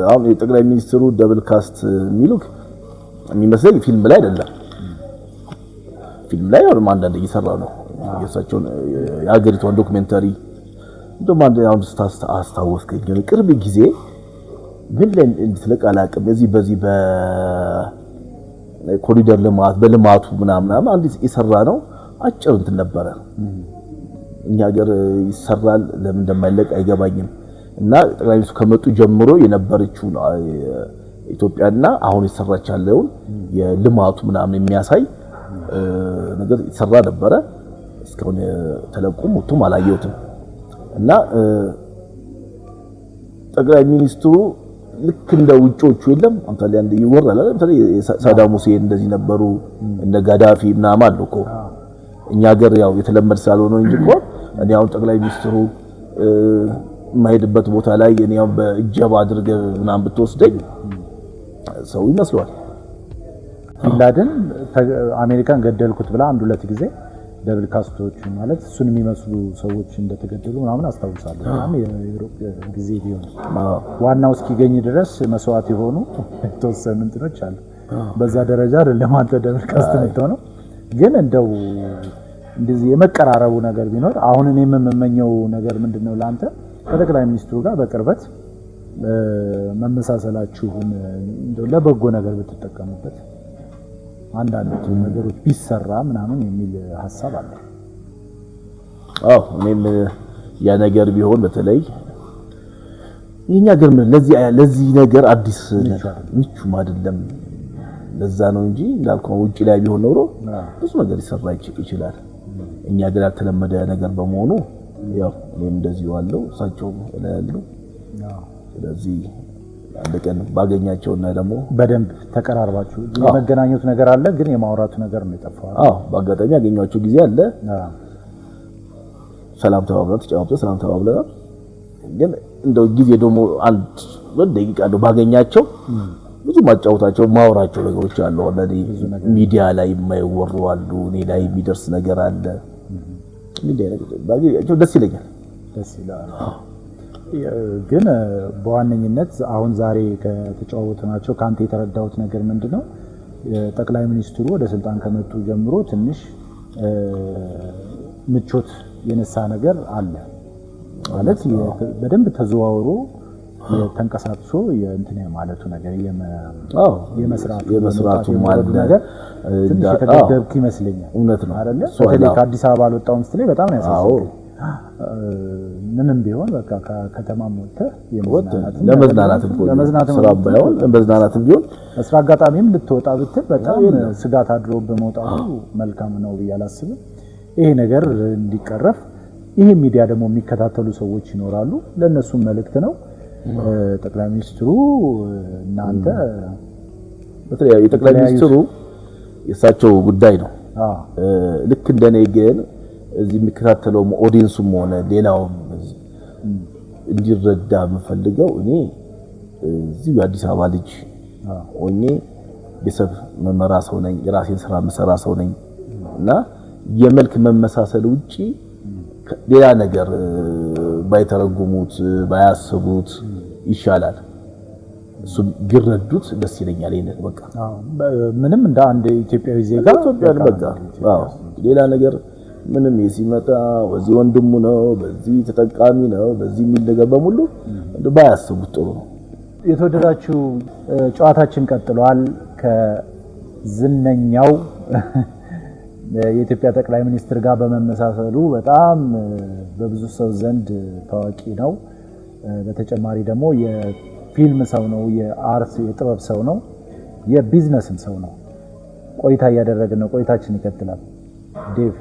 አሁን የጠቅላይ ሚኒስትሩ ደብል ካስት የሚሉክ የሚመስለኝ ፊልም ላይ አይደለም። ፊልም ላይ ወርማ አንዳንድ እየሰራ ነው የሳቸውን የሀገሪቷን ዶክመንታሪ እንደውም አንድ አሁን አስታወስከኝ ቅርብ ጊዜ ምን ላይ እንድትለቃላቅም በዚህ በኮሪደር ልማት በልማቱ ምናምን አንድ የሰራ ነው አጭር እንትን ነበረ። እኛ ሀገር ይሰራል ለምን እንደማይለቅ አይገባኝም። እና ጠቅላይ ሚኒስትሩ ከመጡ ጀምሮ የነበረችው ኢትዮጵያና አሁን ይሰራች ያለውን የልማቱ ምናምን የሚያሳይ ነገር ይሰራ ነበረ። እስካሁን ተለቁም ወጥቶም አላየሁትም። እና ጠቅላይ ሚኒስትሩ ልክ እንደ ውጮቹ የለም አንታሊ አንድ ይወራል አይደል? ሳዳም ሁሴን እንደዚህ ነበሩ እንደ ጋዳፊ ምናምን አሉ እኮ እኛ ሀገር ያው የተለመደ ስላልሆነ እንጂ እኮ እኔ አሁን ጠቅላይ ሚኒስትሩ የማይሄድበት ቦታ ላይ እኔ ያው በእጀባ አድርገ ምናምን ብትወስደኝ ሰው ይመስሏል። ቢንላደን አሜሪካን ገደልኩት ብላ አንድ ሁለት ጊዜ ደብል ካስቶች ማለት እሱን የሚመስሉ ሰዎች እንደተገደሉ ምናምን አስታውሳለሁ። በጣም የሩቅ ጊዜ ቢሆን ዋናው እስኪገኝ ድረስ መስዋዕት የሆኑ ተወሰኑ እንትኖች አሉ። በዛ ደረጃ አይደለም አንተ ደብል ካስት ነው። ግን እንደው እንደዚህ የመቀራረቡ ነገር ቢኖር አሁን እኔ የምመኘው ነገር ምንድነው ለአንተ ከጠቅላይ ሚኒስትሩ ጋር በቅርበት መመሳሰላችሁን እንደው ለበጎ ነገር ብትጠቀሙበት አንዳንድ ነገሮች ቢሰራ ምናምን የሚል ሐሳብ አለ። እኔም ያ ነገር ቢሆን በተለይ የኛ ሀገር ለዚህ ነገር አዲስ ምቹም አይደለም። ለዛ ነው እንጂ እንዳልከው ውጪ ላይ ቢሆን ኖሮ ብዙ ነገር ሊሰራ ይችላል። እኛ ሀገር ያልተለመደ ነገር በመሆኑ ያው እኔም እንደዚህ ዋለው እሳቸው ላይ ያሉ ስለዚህ አንድ ቀን ባገኛቸውና ደግሞ በደንብ ተቀራርባችሁ የመገናኘት ነገር አለ። ግን የማውራቱ ነገር ነው የጠፋው። በአጋጣሚ ያገኛቸው ጊዜ አለ። ሰላም ተባብለን ሰላም ተባብለን ግን እንደው ጊዜ ደግሞ አንድ ደቂቃ ነው ባገኛቸው ብዙ ማጫወታቸው ማውራቸው ነገሮች አሉ። ወለዲ ሚዲያ ላይ የማይወሩ አሉ። እኔ ላይ የሚደርስ ነገር አለ። ሚዲያ ላይ ባገኛቸው ደስ ይለኛል። ግን በዋነኝነት አሁን ዛሬ ከተጫወተናቸው ካንተ የተረዳሁት ነገር ምንድነው? ጠቅላይ ሚኒስትሩ ወደ ስልጣን ከመጡ ጀምሮ ትንሽ ምቾት የነሳ ነገር አለ ማለት በደንብ ተዘዋውሮ የተንቀሳቅሶ የእንትን ማለቱ ነገር የመስራቱ ማለት ነገር ትንሽ የተገደብክ ይመስለኛል። እውነት ነው አይደለ? በተለይ ከአዲስ አበባ አልወጣውም ስትለኝ በጣም ነው ያሳሰበኝ። ምንም ቢሆን በቃ ከተማም ወጥተህ ለመዝናናትም ቢሆን መስራ አጋጣሚም ልትወጣ ብትል በጣም ስጋት አድሮ በመውጣቱ መልካም ነው ብዬ አላስብም። ይሄ ነገር እንዲቀረፍ ይሄ ሚዲያ ደግሞ የሚከታተሉ ሰዎች ይኖራሉ። ለነሱ መልእክት ነው። ጠቅላይ ሚኒስትሩ እናንተ በተለይ የጠቅላይ ሚኒስትሩ የሳቸው ጉዳይ ነው። ልክ እንደኔ ግን እዚህ የሚከታተለው ኦዲየንሱም ሆነ ሌላው እንዲረዳ የምፈልገው እኔ እዚህ የአዲስ አበባ ልጅ ሆኜ ቤተሰብ መመራ ሰው ነኝ። የራሴን ስራ መሰራ ሰው ነኝ እና የመልክ መመሳሰል ውጪ ሌላ ነገር ባይተረጉሙት ባያስቡት ይሻላል። እሱ ቢረዱት ደስ ይለኛል። ይሄን በቃ ምንም እንደ አንድ ኢትዮጵያዊ ዜጋ በቃ ሌላ ነገር ምንም ሲመጣ ወዚህ ወንድሙ ነው በዚህ ተጠቃሚ ነው በዚህ የሚል ነገር በሙሉ ባያስቡት ጥሩ ነው። የተወደዳችሁ ጨዋታችን ቀጥሏል። ከዝነኛው የኢትዮጵያ ጠቅላይ ሚኒስትር ጋር በመመሳሰሉ በጣም በብዙ ሰው ዘንድ ታዋቂ ነው። በተጨማሪ ደግሞ የፊልም ሰው ነው፣ የአርት የጥበብ ሰው ነው፣ የቢዝነስም ሰው ነው። ቆይታ እያደረግን ነው። ቆይታችን ይቀጥላል። ዴቭ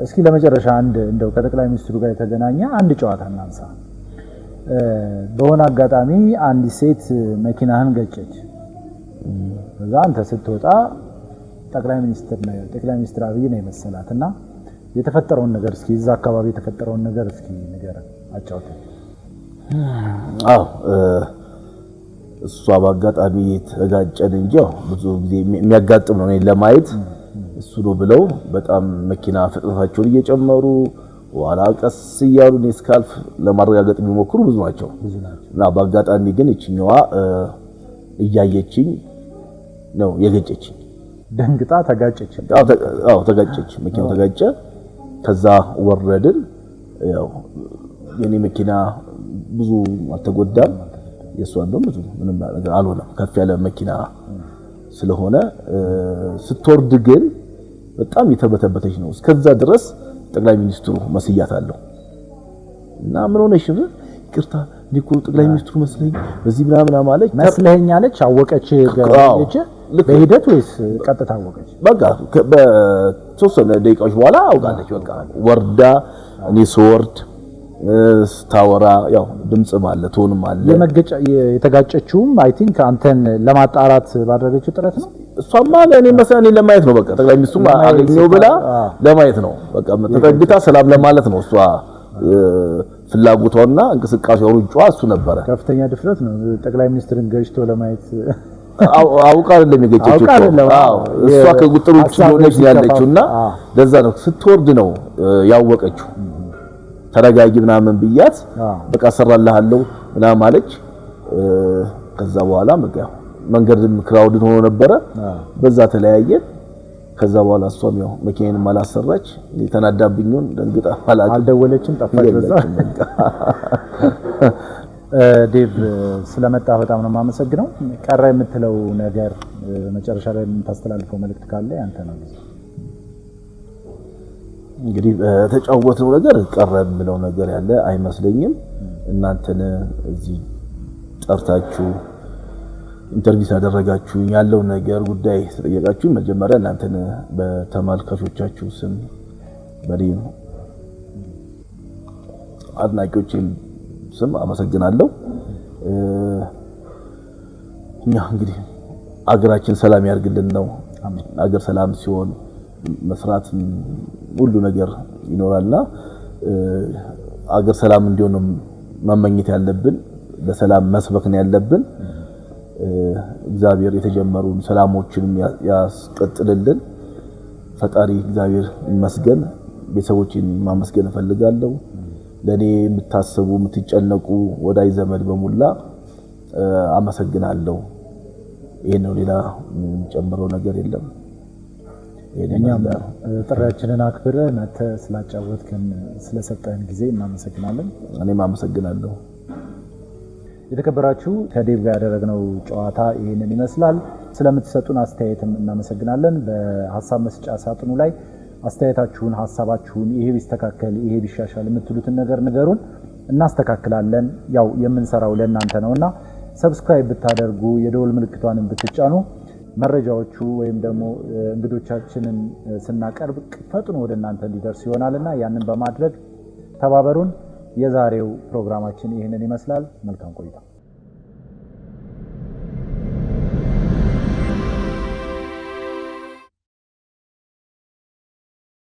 እስኪ ለመጨረሻ እንደው ከጠቅላይ ሚኒስትሩ ጋር የተገናኘ አንድ ጨዋታ እናንሳ። በሆነ አጋጣሚ አንዲት ሴት መኪናህን ገጨች። ከዛ አንተ ስትወጣ ጠቅላይ ሚኒስትር አብይ ነው የመሰላትና የተፈጠረውን ነገር እስኪ እዛ አካባቢ የተፈጠረውን ነገር እስኪ ንገረን አጫውተን። አዎ እሷ በአጋጣሚ ተጋጨን እንጂ ብዙ ጊዜ የሚያጋጥም ነው ለማየት እሱ ነው ብለው በጣም መኪና ፍጥነታቸውን እየጨመሩ ወላ ቀስ እያሉ እስካልፍ ለማረጋገጥ የሚሞክሩ ብዙ ናቸው እና በአጋጣሚ ግን እቺኛዋ እያየችኝ ነው የገጨችኝ። ደንግጣ ተጋጨች። አዎ ተጋጨች። መኪናው ተጋጨ። ከዛ ወረድን። ያው የኔ መኪና ብዙ አልተጎዳም። የሷ እንደውም ብዙ ምንም ነገር አልሆነም። ከፍ ያለ መኪና ስለሆነ ስትወርድ ግን በጣም የተበተበተች ነው። እስከዛ ድረስ ጠቅላይ ሚኒስትሩ መስያታለሁ እና ምን ሆነሽ ነው? ይቅርታ ዲኮ ጠቅላይ ሚኒስትሩ መስለኝ በዚህ ምናምን ማለት መስለኛለች። አወቀች ገረች በሂደት ወይስ ቀጥታ አወቀች? በቃ በተወሰነ ደቂቃዎች በኋላ አውቃለች። በቃ ወርዳ እኔ ስወርድ ስታወራ ያው ድምጽ ማለት ቶንም አለ። የተጋጨችውም አይ ቲንክ አንተን ለማጣራት ባደረገችው ጥረት ነው። እሷማ ለኔ መሰለኝ ለማየት ነው። በቃ ጠቅላይ ሚኒስትሩ አገኘው ብላ ለማየት ነው። በቃ ተጠግታ ሰላም ለማለት ነው። እሷ ፍላጎቷና እንቅስቃሴው ሩጫዋ እሱ ነበረ። ከፍተኛ ድፍረት ነው። ጠቅላይ ሚኒስትርን ገጭቶ ለማየት አውቃ አይደለም የገጨችው። አዎ እሷ ከቁጥር ውጭ ሆነች ያለችውና ለዛ ነው ስትወርድ ነው ያወቀችው። ተረጋጊ ምናምን ብያት በቃ ሰራልሃለሁ ምናምን አለች። ከዛ በኋላ በቃ መንገድም ክራውድ ሆኖ ነበረ። በዛ ተለያየን። ከዛ በኋላ እሷም ያው መኪናዬን ማላሰራች ተናዳብኝውን ደንግጣ አልደወለችም፣ ጠፋች። በዛ ዴቭ ስለመጣ በጣም ነው የማመሰግነው። ቀረ የምትለው ነገር መጨረሻ ላይ የምታስተላልፈው መልእክት ካለ ያንተ ነው። እንግዲህ ተጫወተው ነገር ቀረ የምለው ነገር ያለ አይመስለኝም። እናንተን እዚህ ጠርታችሁ ኢንተርቪው ያደረጋችሁ ያለው ነገር ጉዳይ ተጠየቃችሁ መጀመሪያ እናንተን በተመልካቾቻችሁ ስም በሪም አድናቂዎችም ስም አመሰግናለሁ። እኛ እንግዲህ አገራችን ሰላም ያርግልን ነው። አገር ሰላም ሲሆን መስራት ሁሉ ነገር ይኖራልና አገር ሰላም እንዲሆን ነው መመኘት ያለብን። ለሰላም መስበክ ነው ያለብን። እግዚአብሔር የተጀመሩ ሰላሞችንም ያስቀጥልልን። ፈጣሪ እግዚአብሔር ይመስገን። ቤተሰቦችን ማመስገን እፈልጋለሁ። ለኔ የምታስቡ የምትጨነቁ ወዳጅ ዘመድ በሙላ አመሰግናለሁ። ይሄ ነው፣ ሌላ የምጨምረው ነገር የለም። እኛም ጥሪያችንን አክብረህ መተህ ስላጫወትከን ስለሰጠን ጊዜ እናመሰግናለን። እኔም አመሰግናለሁ። የተከበራችሁ ከዴቭ ጋር ያደረግነው ጨዋታ ይሄንን ይመስላል። ስለምትሰጡን አስተያየትም እናመሰግናለን። በሐሳብ መስጫ ሳጥኑ ላይ አስተያየታችሁን፣ ሐሳባችሁን ይሄ ቢስተካከል ይሄ ቢሻሻል የምትሉትን ነገር ንገሩን፣ እናስተካክላለን። ያው የምንሰራው ለእናንተ ነውና ሰብስክራይብ ብታደርጉ የደወል ምልክቷንም ብትጫኑ መረጃዎቹ ወይም ደግሞ እንግዶቻችንን ስናቀርብ ፈጥኖ ወደ እናንተ እንዲደርስ ይሆናልና ያንን በማድረግ ተባበሩን። የዛሬው ፕሮግራማችን ይሄንን ይመስላል። መልካም ቆይታ።